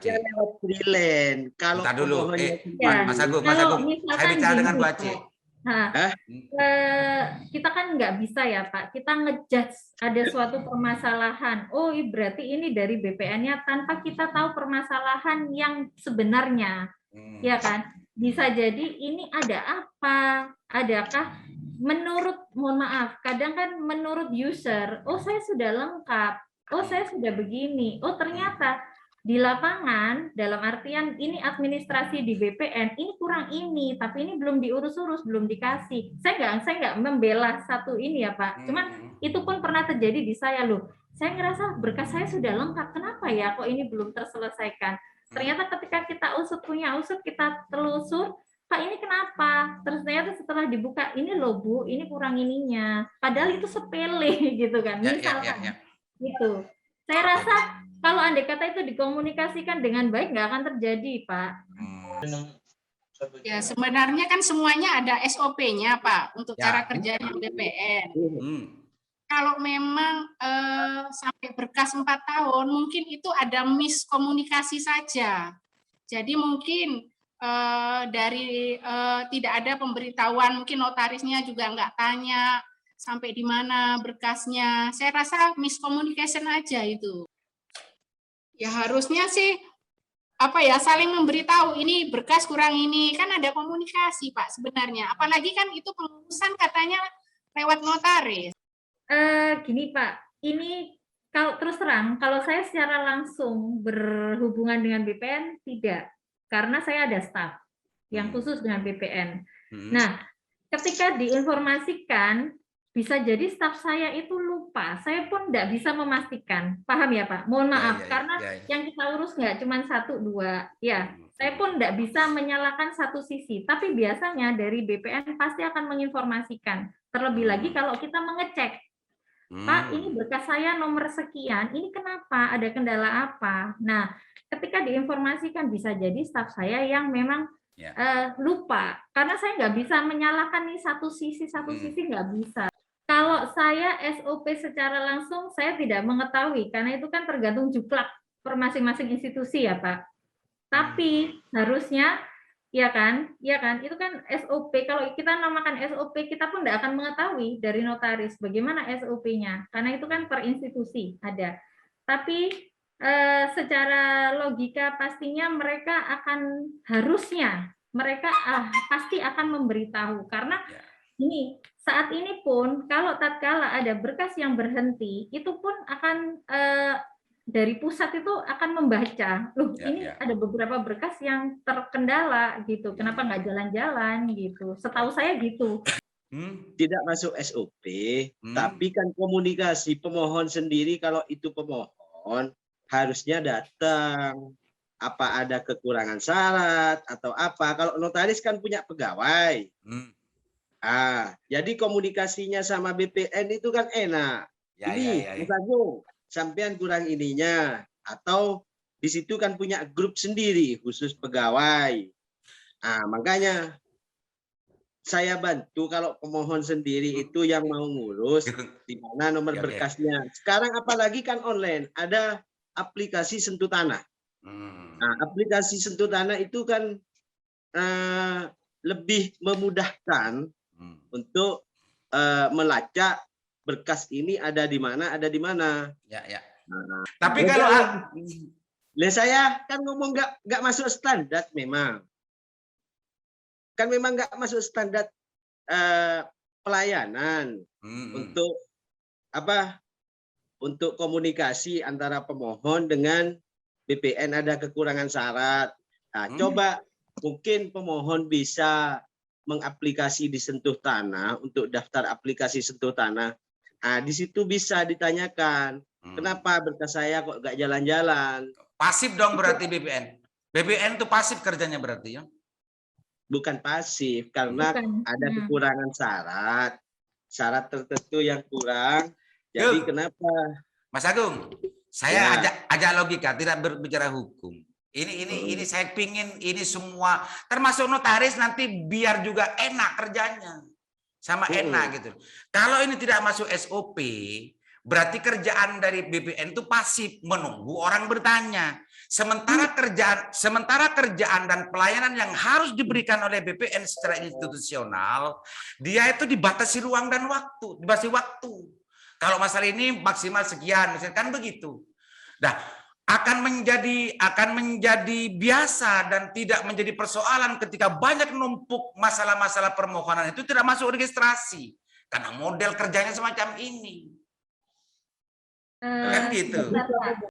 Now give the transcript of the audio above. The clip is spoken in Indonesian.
Aceh. lewat freelance. Kalau Bentar dulu, pemohonnya Mas Agung, Kalau saya misalkan bicara dengan gini, Bu Aceh. Pak. Nah, kita kan nggak bisa ya Pak, kita ngejudge ada suatu permasalahan. Oh, berarti ini dari BPN-nya tanpa kita tahu permasalahan yang sebenarnya, ya kan? Bisa jadi ini ada apa? Adakah mohon maaf, kadang kan menurut user, oh saya sudah lengkap, oh saya sudah begini, oh ternyata di lapangan, dalam artian ini administrasi di BPN, ini kurang ini, tapi ini belum diurus-urus, belum dikasih. Saya nggak membela satu ini ya Pak. Cuman itu pun pernah terjadi di saya loh. Saya ngerasa berkas saya sudah lengkap, kenapa ya kok ini belum terselesaikan? Ternyata ketika kita punya usut, kita telusur, Pak ini kenapa? Terus ternyata setelah dibuka, ini loh Bu, ini kurang ininya. Padahal itu sepele gitu kan, misalkan. Gitu. Saya rasa kalau andai kata itu dikomunikasikan dengan baik nggak akan terjadi, Pak. Ya, sebenarnya kan semuanya ada SOP-nya, Pak, untuk cara kerjanya BPN. Kalau memang sampai berkas 4 tahun, mungkin itu ada miskomunikasi saja. Jadi mungkin dari tidak ada pemberitahuan, mungkin notarisnya juga nggak tanya sampai di mana berkasnya. Saya rasa miscommunication aja itu. Ya harusnya sih saling memberitahu ini berkas kurang ini, kan ada komunikasi Pak sebenarnya. Apalagi kan itu pengurusan katanya lewat notaris. Gini Pak, ini kalau terus terang kalau saya secara langsung berhubungan dengan BPN tidak, karena saya ada staf yang khusus dengan BPN. Nah, ketika diinformasikan, bisa jadi staf saya itu lupa. Saya pun tidak bisa memastikan. Paham ya Pak? Mohon maaf, karena yang kita urus nggak cuma 1, 2. Ya, saya pun tidak bisa menyalahkan satu sisi. Tapi biasanya dari BPN pasti akan menginformasikan. Terlebih lagi kalau kita mengecek. Pak, ini berkas saya nomor sekian. Ini kenapa? Ada kendala apa? Nah, ketika diinformasikan bisa jadi staf saya yang memang lupa. Karena saya nggak bisa menyalahkan nih satu sisi nggak bisa. Kalau saya SOP secara langsung saya tidak mengetahui karena itu kan tergantung juklak per masing-masing institusi ya Pak. Tapi harusnya ya kan, itu kan SOP. Kalau kita namakan SOP kita pun tidak akan mengetahui dari notaris bagaimana SOP-nya karena itu kan per institusi ada. Tapi secara logika pastinya mereka pasti akan memberitahu karena ini saat ini pun kalau tatkala ada berkas yang berhenti itu pun akan dari pusat itu akan membaca ini ada beberapa berkas yang terkendala gitu, kenapa nggak jalan-jalan gitu, setahu saya gitu. Tidak masuk SOP, tapi kan komunikasi pemohon sendiri kalau itu pemohon harusnya datang. Apa ada kekurangan syarat atau apa? Kalau notaris kan punya pegawai. Jadi komunikasinya sama BPN itu kan enak. Mas Agung, sampean kurang ininya. Atau di situ kan punya grup sendiri khusus pegawai. Makanya saya bantu kalau pemohon sendiri itu yang mau ngurus di mana nomor berkasnya. Sekarang apalagi kan online, ada aplikasi Sentuh Tanah. Aplikasi Sentuh Tanah itu kan lebih memudahkan untuk melacak berkas ini ada di mana. Tapi kalau saya kan ngomong nggak masuk standar memang. Kan memang nggak masuk standar pelayanan untuk untuk komunikasi antara pemohon dengan BPN ada kekurangan syarat. Coba mungkin pemohon bisa mengaplikasi di Sentuh Tanah untuk daftar aplikasi Sentuh Tanah. Di situ bisa ditanyakan, kenapa berkas saya kok nggak jalan-jalan? Pasif dong berarti BPN. BPN itu pasif kerjanya berarti ya? Bukan pasif, karena ada kekurangan syarat tertentu yang kurang. Jadi kenapa? Mas Agung, saya ajak logika, tidak berbicara hukum. Ini saya pingin ini semua termasuk notaris nanti biar juga enak kerjanya. Sama enak gitu. Kalau ini tidak masuk SOP, berarti kerjaan dari BPN itu pasif menunggu orang bertanya. Sementara kerjaan dan pelayanan yang harus diberikan oleh BPN secara institusional, dia itu dibatasi ruang dan waktu, dibatasi waktu. Kalau masalah ini maksimal sekian, misalkan begitu. Nah, akan menjadi biasa dan tidak menjadi persoalan ketika banyak numpuk masalah-masalah permohonan itu tidak masuk registrasi karena model kerjanya semacam ini. Kan gitu. Sebentar, Pak.